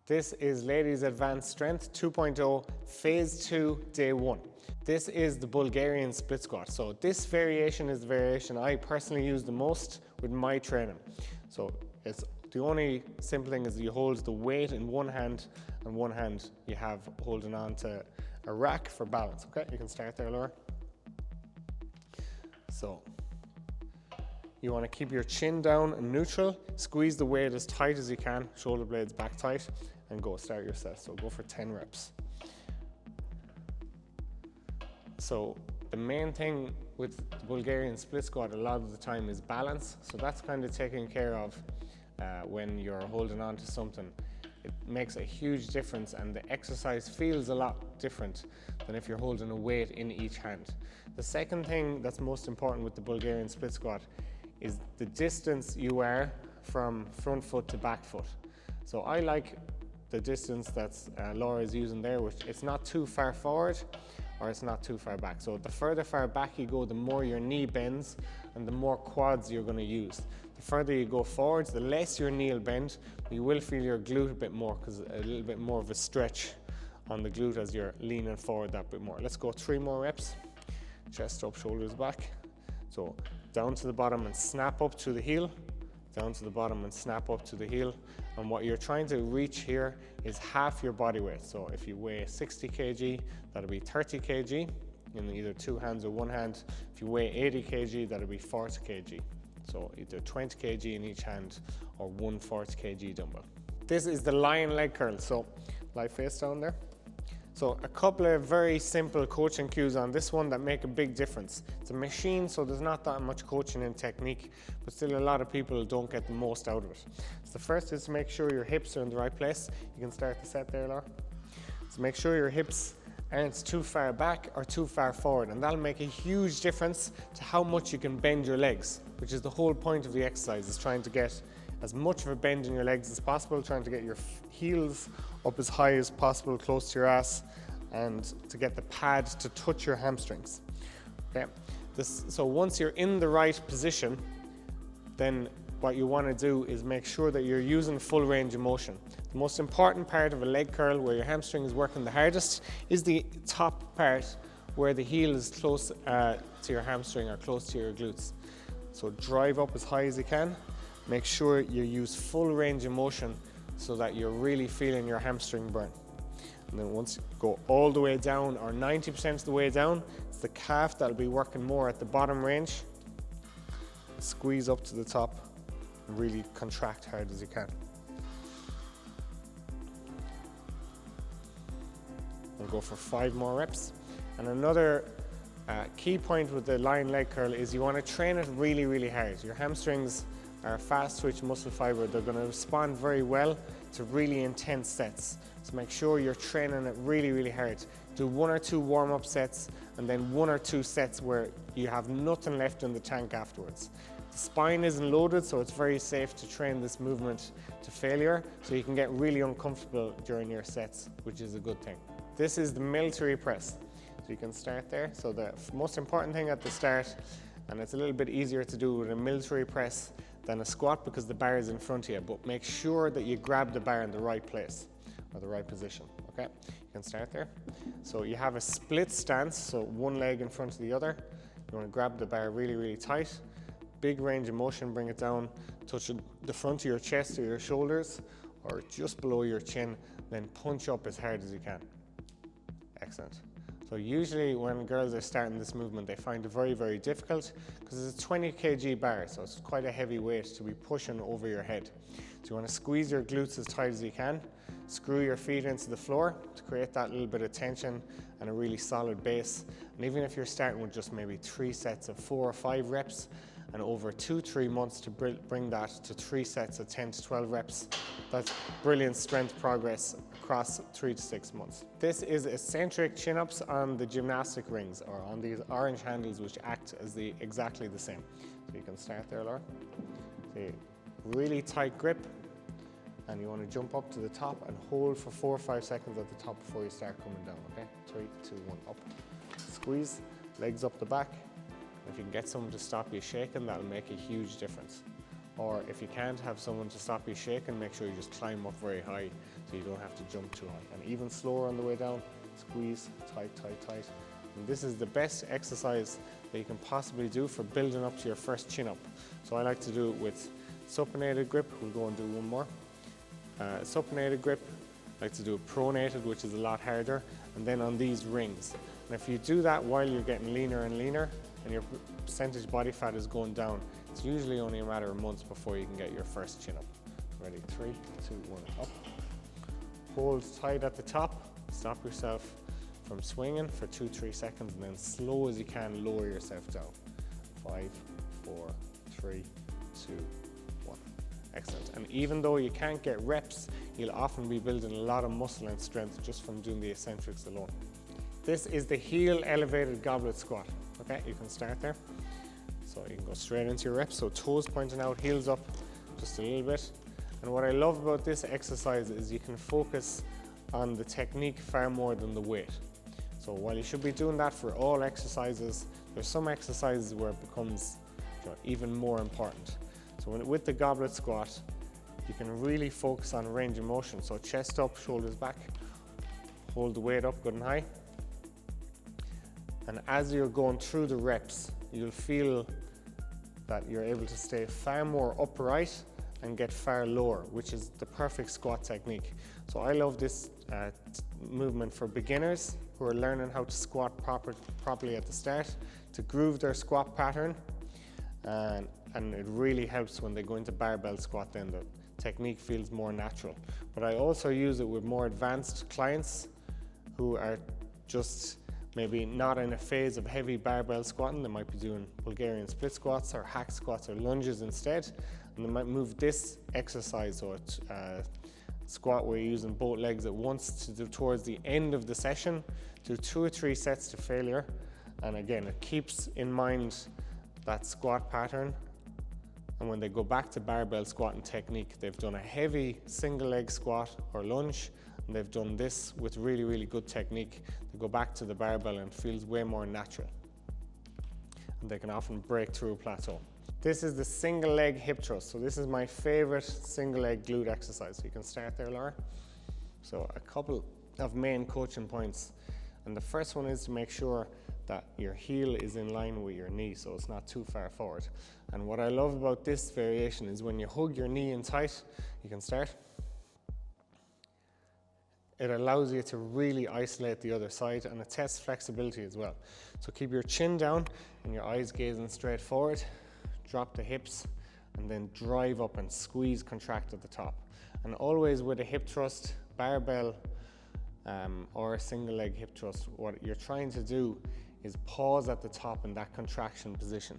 This is Ladies Advanced Strength 2.0 Phase 2 Day 1. This is the Bulgarian split squat. So this variation is the variation I personally use the most with my training. So it's the only simple thing is you hold the weight in one hand and one hand you have holding on to a rack for balance. Okay, you can start there, Laura. So you want to keep your chin down and neutral, squeeze the weight as tight as you can, shoulder blades back tight, and go start your set. So go for 10 reps. So the main thing with the Bulgarian split squat a lot of the time is balance. So that's kind of taken care of when you're holding on to something. It makes a huge difference and the exercise feels a lot different than if you're holding a weight in each hand. The second thing that's most important with the Bulgarian split squat is the distance you are from front foot to back foot. So I like the distance that's Laura is using there, which it's not too far forward or it's not too far back. So the further far back you go, the more your knee bends and the more quads you're going to use. The further you go forwards, the less your knee will bend. You will feel your glute a bit more because a little bit more of a stretch on the glute as you're leaning forward that bit more. Let's go 3 more reps. Chest up, shoulders back. So down to the bottom and snap up to the heel, down to the bottom and snap up to the heel. And what you're trying to reach here is half your body weight. So if you weigh 60 kg, that'll be 30 kg in either 2 hands or 1 hand. If you weigh 80 kg, that'll be 40 kg. So either 20 kg in each hand or 1 40 kg dumbbell. This is the lion leg curl. So lie face down there. So a couple of very simple coaching cues on this one that make a big difference. It's a machine, so there's not that much coaching in technique, but still a lot of people don't get the most out of it. So the first is to make sure your hips are in the right place. You can start the set there, Laura. So make sure your hips aren't too far back or too far forward, and that'll make a huge difference to how much you can bend your legs, which is the whole point of the exercise, is trying to get as much of a bend in your legs as possible, trying to get your heels up as high as possible, close to your ass, and to get the pad to touch your hamstrings. Okay. So once you're in the right position, then what you want to do is make sure that you're using full range of motion. The most important part of a leg curl, where your hamstring is working the hardest, is the top part where the heel is close to your hamstring or close to your glutes. So drive up as high as you can. Make sure you use full range of motion so that you're really feeling your hamstring burn. And then once you go all the way down, or 90% of the way down, it's the calf that'll be working more at the bottom range. Squeeze up to the top and really contract hard as you can. And go for 5 more reps. And another key point with the lion leg curl is you want to train it really, really hard. Your hamstrings are a fast twitch muscle fiber. They're going to respond very well to really intense sets. So make sure you're training it really, really hard. Do 1 or 2 warm-up sets and then 1 or 2 sets where you have nothing left in the tank afterwards. The spine isn't loaded, so it's very safe to train this movement to failure, so you can get really uncomfortable during your sets, which is a good thing. This is the military press. So you can start there. So the most important thing at the start, and it's a little bit easier to do with a military press than a squat because the bar is in front of you, but make sure that you grab the bar in the right place or the right position. Okay, you can start there. So you have a split stance, so one leg in front of the other. You want to grab the bar really, really tight. Big range of motion, bring it down, touch the front of your chest or your shoulders or just below your chin, then punch up as hard as you can. Excellent. So usually when girls are starting this movement, they find it very, very difficult because it's a 20 kg bar, so it's quite a heavy weight to be pushing over your head. So you want to squeeze your glutes as tight as you can, screw your feet into the floor to create that little bit of tension and a really solid base. And even if you're starting with just maybe 3 sets of 4 or 5 reps, and over 2-3 months to bring that to 3 sets of 10 to 12 reps. That's brilliant strength progress across 3 to 6 months. This is eccentric chin-ups on the gymnastic rings, or on these orange handles which act as exactly the same. So you can start there, Laura. So really tight grip, and you want to jump up to the top and hold for 4 or 5 seconds at the top before you start coming down, okay? 3, 2, 1, up. Squeeze, legs up the back. If you can get someone to stop you shaking, that'll make a huge difference. or if you can't have someone to stop you shaking, make sure you just climb up very high so you don't have to jump too high. And even slower on the way down, squeeze, tight, tight, tight. And this is the best exercise that you can possibly do for building up to your first chin up. So I like to do it with supinated grip. We'll go and do one more. Supinated grip, I like to do it pronated, which is a lot harder, and then on these rings. And if you do that while you're getting leaner and leaner and your percentage body fat is going down, it's usually only a matter of months before you can get your first chin up. Ready, 3, 2, 1, up. Hold tight at the top, stop yourself from swinging for 2-3 seconds, and then slow as you can lower yourself down. 5, 4, 3, 2, 1. Excellent. And even though you can't get reps, you'll often be building a lot of muscle and strength just from doing the eccentrics alone. This is the heel elevated goblet squat. Okay, you can start there. So you can go straight into your reps. So toes pointing out, heels up just a little bit. And what I love about this exercise is you can focus on the technique far more than the weight. So while you should be doing that for all exercises, there's some exercises where it becomes even more important. So with the goblet squat, you can really focus on range of motion. So chest up, shoulders back, hold the weight up good and high. And as you're going through the reps, you'll feel that you're able to stay far more upright and get far lower, which is the perfect squat technique. So I love this movement for beginners who are learning how to squat properly at the start, to groove their squat pattern, and it really helps when they go into barbell squat. Then the technique feels more natural. But I also use it with more advanced clients who are just maybe not in a phase of heavy barbell squatting. They might be doing Bulgarian split squats or hack squats or lunges instead, and they might move this exercise, or squat where you're using both legs at once, to do towards the end of the session, do 2 or 3 sets to failure. And again, it keeps in mind that squat pattern, and when they go back to barbell squatting technique, they've done a heavy single leg squat or lunge, and they've done this with really, really good technique. They go back to the barbell and it feels way more natural, and they can often break through a plateau. This is the single leg hip thrust. So this is my favorite single leg glute exercise. So you can start there, Laura. So a couple of main coaching points. And the first one is to make sure that your heel is in line with your knee, so it's not too far forward. And what I love about this variation is when you hug your knee in tight, you can start. It allows you to really isolate the other side, and it tests flexibility as well. So keep your chin down and your eyes gazing straight forward. Drop the hips and then drive up and squeeze, contract at the top. And always with a hip thrust, barbell or a single leg hip thrust, what you're trying to do is pause at the top in that contraction position.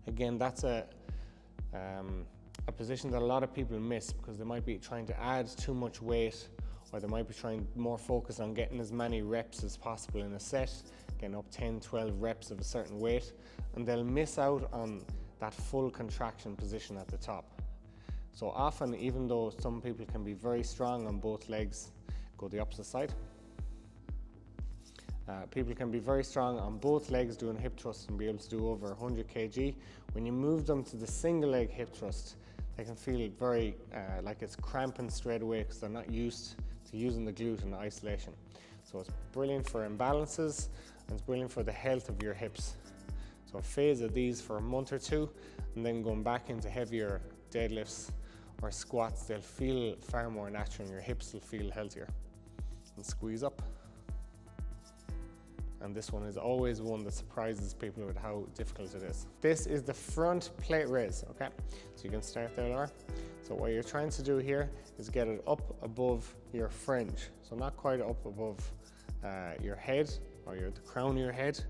Again, that's a position that a lot of people miss because they might be trying to add too much weight, or they might be trying more focus on getting as many reps as possible in a set, getting up 10, 12 reps of a certain weight, and they'll miss out on that full contraction position at the top. So often, even though some people can be very strong on both legs, go the opposite side. People can be very strong on both legs doing hip thrusts and be able to do over 100 kg. When you move them to the single leg hip thrust, they can feel very like it's cramping straight away because they're not used to using the glute in isolation. So it's brilliant for imbalances, and it's brilliant for the health of your hips. So a phase of these for a month or two, and then going back into heavier deadlifts or squats, they'll feel far more natural and your hips will feel healthier. And squeeze up. And this one is always one that surprises people with how difficult it is. This is the front plate raise, okay? So you can start there, Laura. So what you're trying to do here is get it up above your fringe. So not quite up above your head or the crown of your head,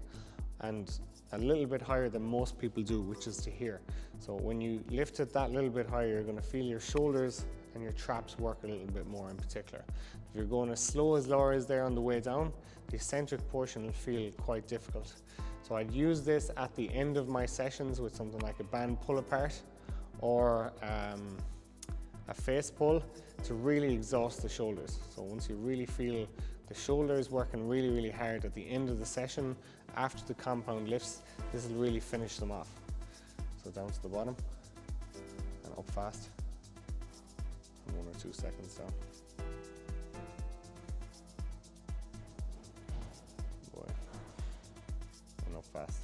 and a little bit higher than most people do, which is to here. So when you lift it that little bit higher, you're gonna feel your shoulders and your traps work a little bit more in particular. If you're going as slow as Laura is there on the way down, the eccentric portion will feel quite difficult. So I'd use this at the end of my sessions with something like a band pull apart or a face pull to really exhaust the shoulders. So once you really feel the shoulders working really, really hard at the end of the session, after the compound lifts, this will really finish them off. So down to the bottom and up fast. 1 or 2 seconds down. Boy. And up fast.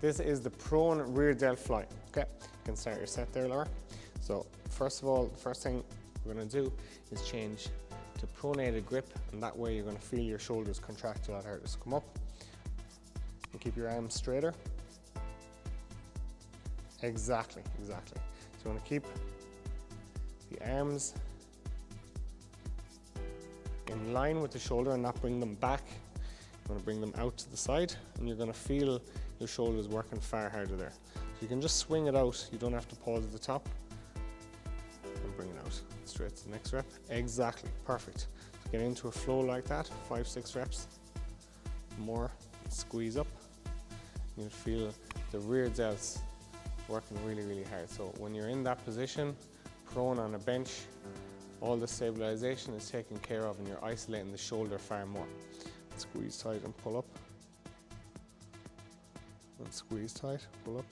This is the prone rear delt fly. Okay, you can start your set there, Laura. So first of all, the first thing we're going to do is change to pronated grip, and that way you're going to feel your shoulders contract a lot harder. So come up and keep your arms straighter. Exactly. So you want to keep the arms in line with the shoulder and not bring them back. You want to bring them out to the side, and you're going to feel your shoulders working far harder there. So you can just swing it out. You don't have to pause at the top. And bring it out straight to the next rep. Exactly, perfect. So get into a flow like that, 5-6 reps. More, squeeze up. You'll feel the rear delts working really hard. So when you're in that position, prone on a bench, all the stabilization is taken care of and you're isolating the shoulder far more. Squeeze tight and pull up. And squeeze tight, pull up.